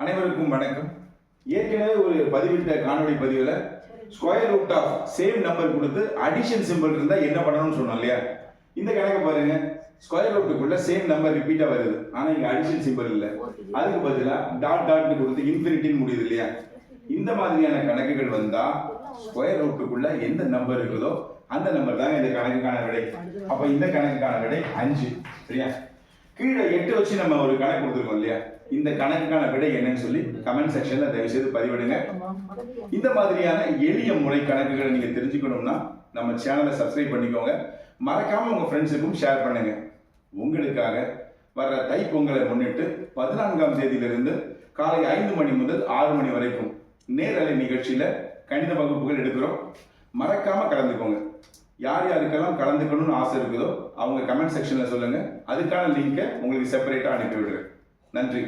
அனைவருக்கும் வணக்கம். ஏற்கனவே ஒரு பதிவிட்ட காணொளி பதிவில் square root of same number கொடுத்து அடிஷன் சிம்பிள் இருந்தால் என்ன பண்ணணும்னு சொன்னோம் இல்லையா? இந்த கணக்கை பாருங்க. ஸ்கொயர் ரூட்டுக்குள்ள சேம் நம்பர் ரிப்பீட்டாக வருது, ஆனால் இங்கே அடிஷன் சிம்பிள் இல்லை. அதுக்கு பதிலாக டாட் டாட்னு கொடுத்து இன்ஃபினிட்டின்னு முடியுது இல்லையா? இந்த மாதிரியான கணக்குகள் வந்தால் ஸ்கொயர் ரூட்டுக்குள்ள எந்த நம்பர் இருக்குதோ அந்த நம்பர் தாங்க இந்த கணக்குக்கான விடை. அப்போ இந்த கணக்குக்கான விடை 5. சரியா? கீழே 8 வச்சு நம்ம ஒரு கணக்கு கொடுத்துருக்கோம் இல்லையா? இந்த கணக்குக்கான விடை என்னன்னு சொல்லி கமெண்ட் செக்ஷன்ல தயவு செய்து பதிவிடுங்க. இந்த மாதிரியான எளிய முறை கணக்குகளை நீங்க தெரிஞ்சுக்கணும்னா நம்ம சேனலை சப்ஸ்கிரைப் பண்ணிக்கோங்க. மறக்காம உங்க ஃப்ரெண்ட்ஸுக்கும் ஷேர் பண்ணுங்க. உங்களுக்காக வர்ற தைப்பொங்கலை முன்னிட்டு 14ஆம் தேதியிலிருந்து காலை 5 மணி முதல் 6 மணி வரைக்கும் நேரலை நிகழ்ச்சியில கணித வகுப்புகள் எடுக்கிறோம். மறக்காம கலந்துக்கோங்க. யார் யாருக்கெல்லாம் கலந்துக்கணும்னு ஆசை இருக்குதோ அவங்க கமெண்ட் செக்ஷன்ல சொல்லுங்க. அதுக்கான லிங்கை உங்களுக்கு செப்பரேட்டா அனுப்பி விடுறேன். நன்றி.